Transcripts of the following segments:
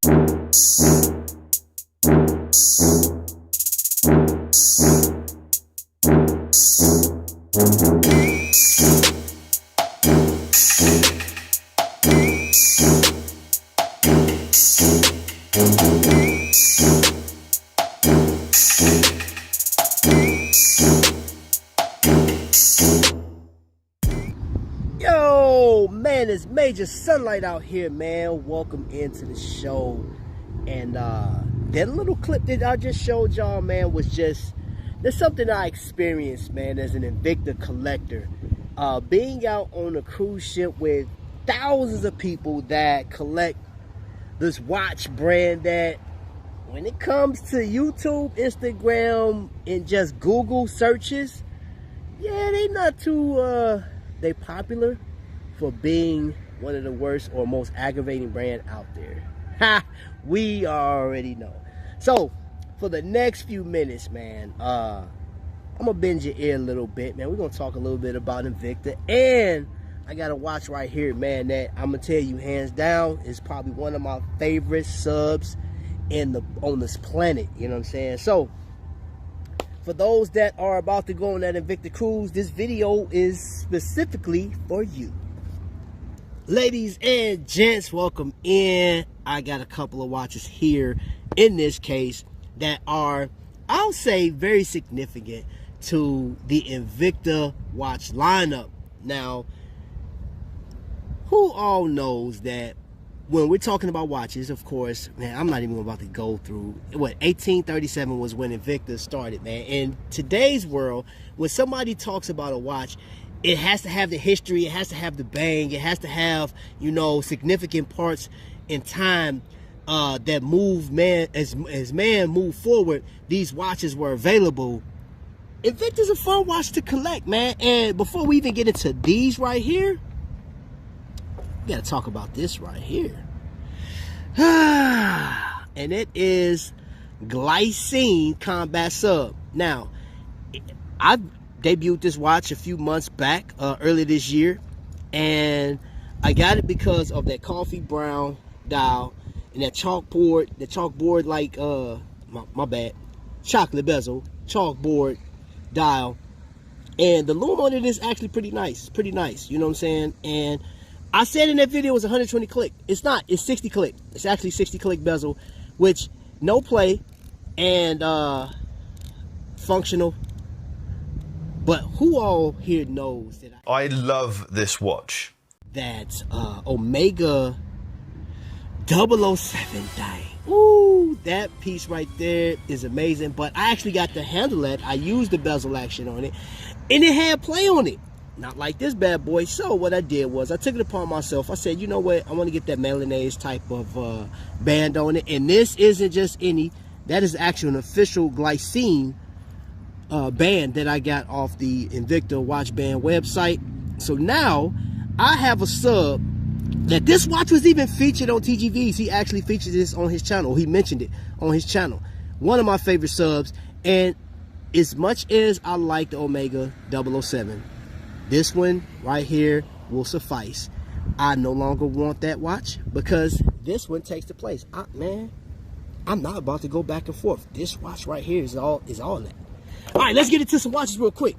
Yo, man, it's major sunlight out here, man. Welcome into the show. And that little clip that I just showed y'all, man, was just, there's something I experienced, man, as an Invicta collector. Being out on a cruise ship with thousands of people that collect this watch brand that, when it comes to YouTube, Instagram, and just Google searches, yeah, they not too, they popular for being one of the worst or most aggravating brand out there. Ha! We already know. So, for the next few minutes, man, I'm gonna bend your ear a little bit, man. We're gonna talk a little bit about Invicta, and I got a watch right here, man, that I'm gonna tell you, hands down, is probably one of my favorite subs on this planet. You know what I'm saying? So, for those that are about to go on that Invicta cruise, this video is specifically for you. Ladies and gents, welcome in. I got a couple of watches here in this case that are, I'll say, very significant to the Invicta watch lineup. Now, who all knows that when we're talking about watches, of course, man, I'm not even about to go through what 1837 was when Invicta started, man. In today's world, when somebody talks about a watch, it has to have the history, it has to have the bang, it has to have, you know, significant parts in time that move, man, as man moved forward, these watches were available. Invicta's a fun watch to collect, man. And before we even get into these right here, we gotta talk about this right here. And it is Glycine Combat Sub. Now, I debuted this watch a few months back, earlier this year, and I got it because of that coffee brown dial and that chalkboard like my bad, chocolate bezel chalkboard dial, and the lume on it is actually pretty nice, you know what I'm saying? And I said in that video it was 120 click. It's not, it's 60 click. It's actually 60 click bezel, which no play and functional. But who all here knows that I love this watch? That Omega 007 thing. Ooh, that piece right there is amazing. But I actually got to handle that. I used the bezel action on it, and it had play on it. Not like this bad boy. So what I did was I took it upon myself. I said, you know what? I want to get that mayonnaise type of band on it. And this isn't just any. That is actually an official Glycine band that I got off the Invicta watch band website. So now I have a sub that this watch was even featured on TGVs. He actually featured this on his channel. He mentioned it on his channel. One of my favorite subs. And as much as I like the Omega 007, this one right here will suffice. I no longer want that watch because this one takes the place. Man, I'm not about to go back and forth. This watch right here is all that. All right, let's get into some watches real quick.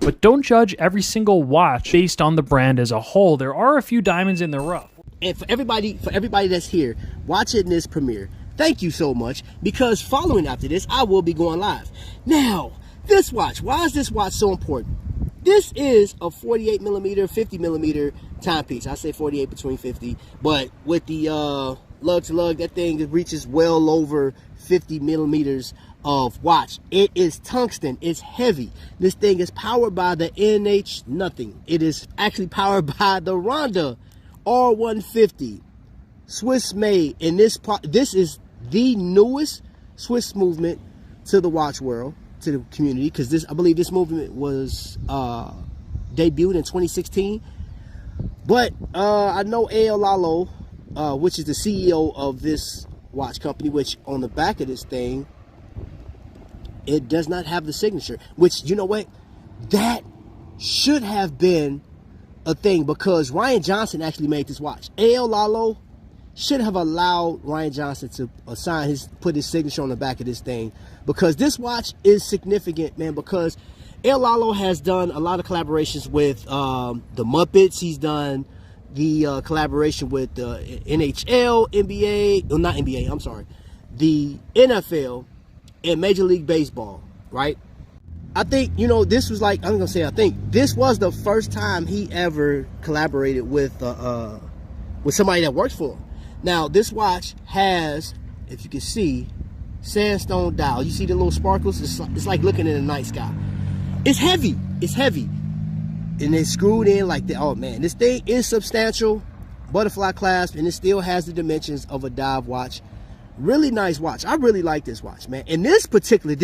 But don't judge every single watch based on the brand as a whole. There are a few diamonds in the rough. And for everybody that's here watching this premiere, thank you so much, because following after this, I will be going live. Now, this watch, why is this watch so important? This is a 48 millimeter, 50 millimeter timepiece. I say 48 between 50, but with the lug to lug, that thing reaches well over 50 millimeters of watch. It is tungsten. It's heavy. This thing is powered by the NH nothing. It is actually powered by the Ronda R150, Swiss made. And this is the newest Swiss movement to the watch world, to the community, because I believe this movement was debuted in 2016. But I know A.L. Lalo, which is the CEO of this watch company, which on the back of this thing, it does not have the signature, which, you know what, that should have been a thing, because Ryan Johnson actually made this watch. A.L. Lalo should have allowed Ryan Johnson to put his signature on the back of this thing, because this watch is significant, man, because El Lalo has done a lot of collaborations with the Muppets. He's done the collaboration with the NHL, NBA, well, not NBA, I'm sorry, the NFL and Major League Baseball, right? I think, you know, this was like, I'm gonna say, I think this was the first time he ever collaborated with somebody that works for him. Now, this watch has, if you can see, sandstone dial. You see the little sparkles? It's like looking in the night sky. It's heavy. It's heavy. And it's screwed in like that. Oh, man. This thing is substantial. Butterfly clasp. And it still has the dimensions of a dive watch. Really nice watch. I really like this watch, man. And this particular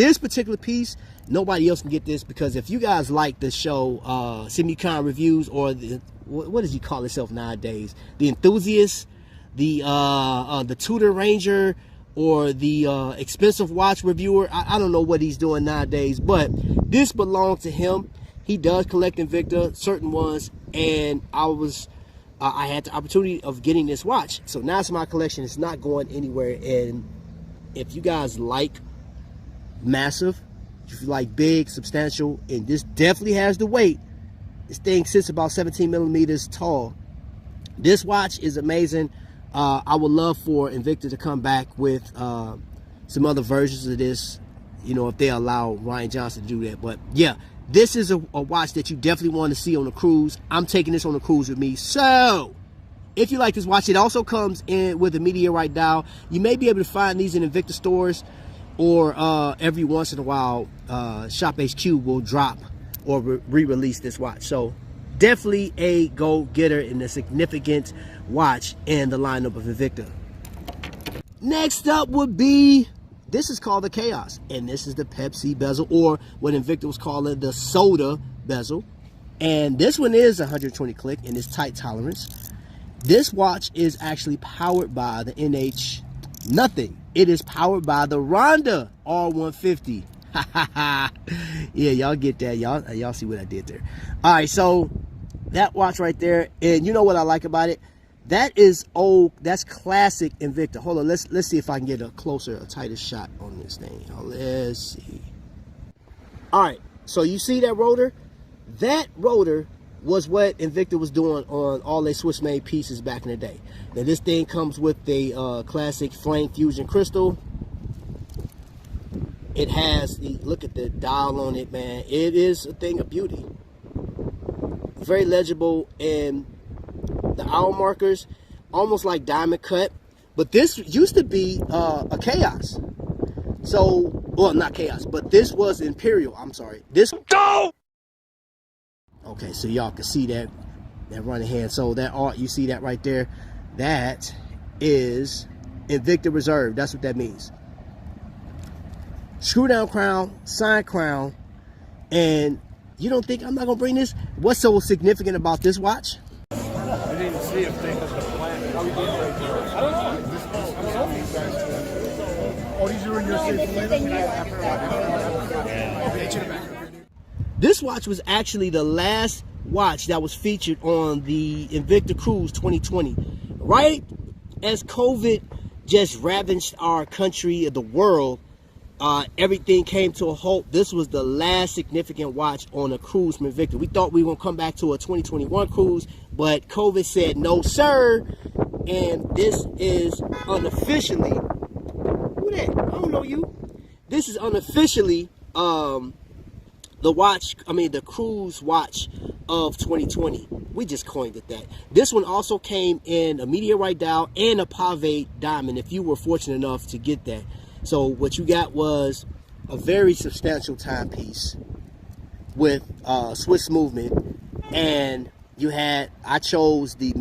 piece, nobody else can get this, because if you guys like the show Semicon Reviews, or the, what does he call himself nowadays? The Enthusiast, the Tudor Ranger, or the Expensive Watch Reviewer. I don't know what he's doing nowadays, but this belonged to him. He does collect Invicta, certain ones, and I had the opportunity of getting this watch. So now it's my collection. It's not going anywhere. And if you guys like massive, if you like big, substantial, and this definitely has the weight, this thing sits about 17 millimeters tall. This watch is amazing. I would love for Invicta to come back with some other versions of this, you know, if they allow Ryan Johnson to do that. But yeah, this is a watch that you definitely want to see on a cruise. I'm taking this on a cruise with me. So if you like this watch, it also comes in with a meteorite dial. You may be able to find these in Invicta stores, or every once in a while Shop HQ will drop or re-release this watch. So definitely a go-getter and a significant watch in the lineup of Invicta. Next up would be, this is called the Chaos, and this is the Pepsi bezel, or what Invicta was calling the soda bezel. And this one is 120 click and it's tight tolerance. This watch is actually powered by the NH nothing. It is powered by the Ronda R150. Yeah, y'all get that. Y'all see what I did there. All right, so that watch right there, and you know what I like about it? That is old. That's classic Invicta. Hold on, let's see if I can get a tighter shot on this thing. Let's see. All right, so you see that rotor? That rotor was what Invicta was doing on all their Swiss-made pieces back in the day. Now this thing comes with the classic flame fusion crystal. It has the, look at the dial on it, man. It is a thing of beauty. Very legible, and the hour markers almost like diamond cut. But this used to be a Chaos. So, well, not Chaos, but this was Imperial. I'm sorry. This. Go! Okay, so y'all can see that running hand. So that art, you see that right there, that is Invicta Reserve. That's what that means. Screw down crown, side crown, and you don't think I'm not gonna bring this? What's so significant about this watch? I didn't see if they had the plan. How we doing right there? I don't know. Oh, these are in your safe. This watch was actually the last watch that was featured on the Invicta Cruise 2020. Right as COVID just ravaged our country, the world, everything came to a halt. This was the last significant watch on a cruise from Invicta. We thought we were going to come back to a 2021 cruise, but COVID said no, sir. And this is unofficially, who that? I don't know you. This is unofficially the cruise watch of 2020. We just coined it that. This one also came in a meteorite dial and a pave diamond, if you were fortunate enough to get that. So what you got was a very substantial timepiece with Swiss movement, and you had, I chose the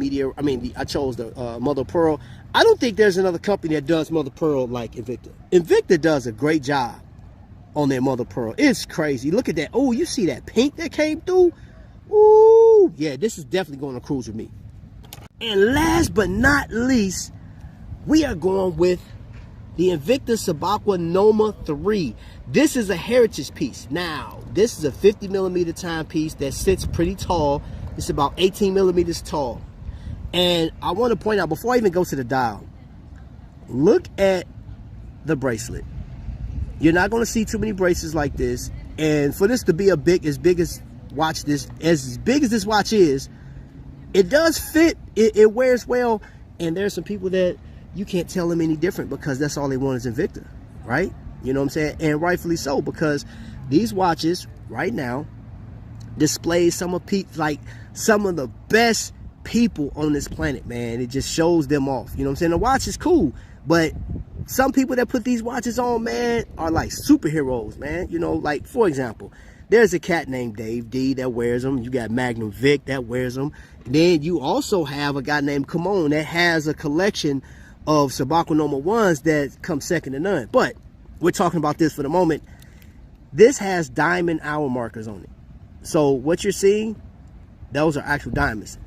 Mother of Pearl. I don't think there's another company that does Mother of Pearl like Invicta. Invicta does a great job on their Mother of Pearl. It's crazy. Look at that. Oh, you see that pink that came through? Ooh, yeah, this is definitely going to cruise with me. And last but not least, we are going with the Invicta Sabakwa Noma 3. This is a heritage piece. Now, this is a 50 millimeter timepiece that sits pretty tall. It's about 18 millimeters tall. And I want to point out, before I even go to the dial, look at the bracelet. You're not going to see too many bracelets like this. And for this to be as big as this watch is, it does fit. It wears well. And there's some people that you can't tell them any different because that's all they want is Invicta, right? You know what I'm saying? And rightfully so, because these watches right now display some of the best people on this planet, man. It just shows them off. You know what I'm saying? The watch is cool, but some people that put these watches on, man, are like superheroes, man. You know, like, for example, there's a cat named Dave D that wears them. You got Magnum Vic that wears them. And then you also have a guy named Camon that has a collection of Sabako Noma 1s that come second to none. But we're talking about this for the moment. This has diamond hour markers on it. So what you're seeing, those are actual diamonds.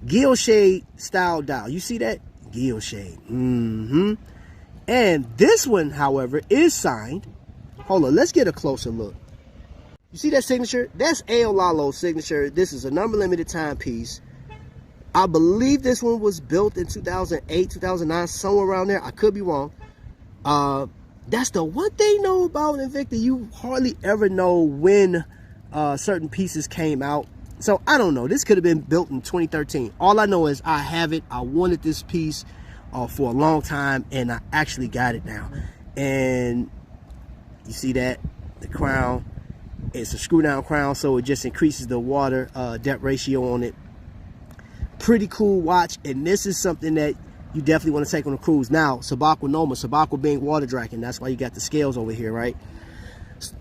Guilloche style dial. You see that? Guilloche. And this one, however, is signed. Hold on, let's get a closer look. You see that signature? That's A.O. Lalo's signature. This is a number limited timepiece. I believe this one was built in 2008, 2009, somewhere around there. I could be wrong. That's the one thing know about Invicta. You hardly ever know when certain pieces came out. So I don't know. This could have been built in 2013. All I know is I have it. I wanted this piece for a long time, and I actually got it now. And you see that? The crown. It's a screw down crown, so it just increases the water depth ratio on it. Pretty cool watch, and this is something that you definitely want to take on a cruise. Now, Sabako Noma, Sabako being water dragon, that's why you got the scales over here, right?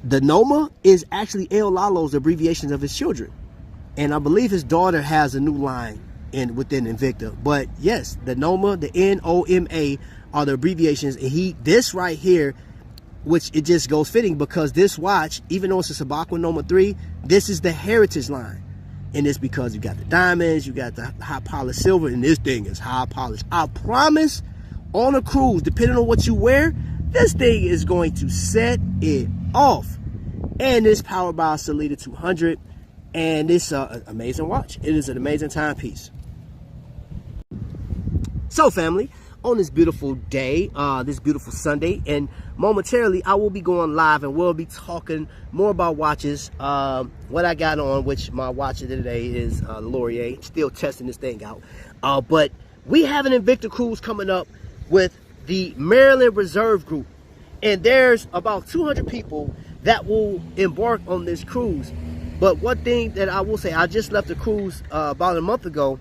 The Noma is actually El Lalo's abbreviations of his children. And I believe his daughter has a new line within Invicta. But yes, the Noma, the N-O-M-A are the abbreviations. And this right here, which it just goes fitting because this watch, even though it's a Sabako Noma 3, this is the heritage line. And it's because you got the diamonds, you got the high polished silver, and this thing is high polished. I promise, on a cruise, depending on what you wear, this thing is going to set it off. And it's powered by a Sellita 200. And it's an amazing watch. It is an amazing timepiece. So, family, on this beautiful day, this beautiful Sunday, and momentarily I will be going live and we'll be talking more about watches. What I got on, which my watch of the day is Laurier. Still testing this thing out. But we have an Invicta cruise coming up with the Maryland Reserve Group. And there's about 200 people that will embark on this cruise. But one thing that I will say, I just left the cruise about a month ago,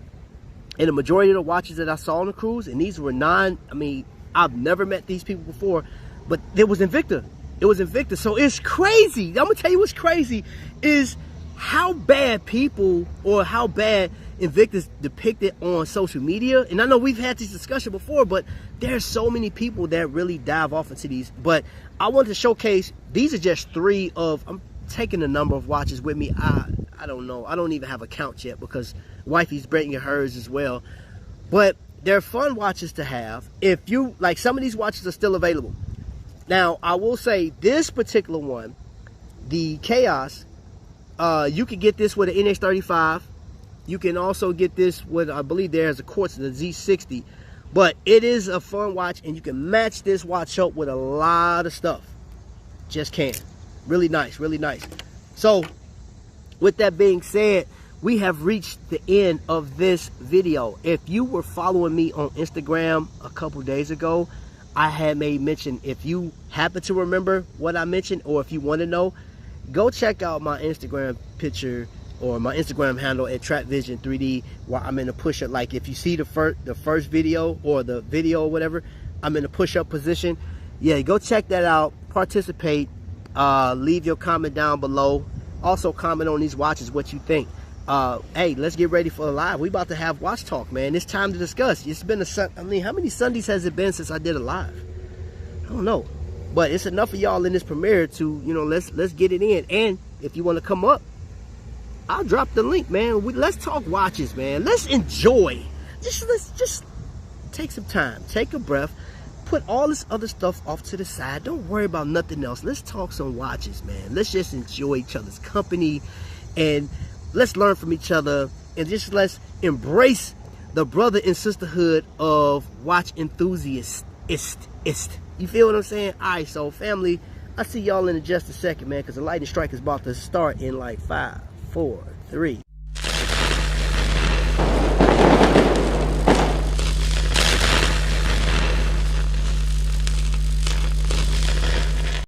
and the majority of the watches that I saw on the cruise, and these were I've never met these people before, but it was Invicta. It was Invicta. So it's crazy. I'm going to tell you what's crazy is how bad people, or how bad Invicta's depicted on social media. And I know we've had this discussion before, but there's so many people that really dive off into these. But I wanted to showcase, these are just 3 of, I'm taking a number of watches with me. I don't know. I don't even have a count yet because wifey's bringing hers as well. But they're fun watches to have. If you like, some of these watches are still available. Now, I will say this particular one, the Chaos, you can get this with an NX35. You can also get this with, I believe there's a quartz, the Z60. But it is a fun watch, and you can match this watch up with a lot of stuff. Just can. Really nice, really nice. So, with that being said, we have reached the end of this video. If you were following me on Instagram a couple days ago, I had made mention. If you happen to remember what I mentioned, or if you want to know, go check out my Instagram picture or my Instagram handle at TrackVision3D, where I'm in a push-up. Like if you see the first video or the video or whatever, I'm in a push-up position. Yeah, go check that out. Participate. Leave your comment down below. Also comment on these watches, what you think. Hey, let's get ready for a live. We about to have watch talk, man. It's time to discuss. It's been how many Sundays has it been since I did a live? I don't know, but it's enough of y'all in this premiere to, let's get it in. And if you want to come up, I'll drop the link, man. Let's talk watches, man. Let's enjoy. Let's just take some time, take a breath. Put all this other stuff off to the side. Don't worry about nothing else. Let's talk some watches, man. Let's just enjoy each other's company, and let's learn from each other, and just let's embrace the brother and sisterhood of watch enthusiasts. You feel what I'm saying? Alright, so family, I'll see y'all in just a second, man, because the lightning strike is about to start in like 5, 4, 3,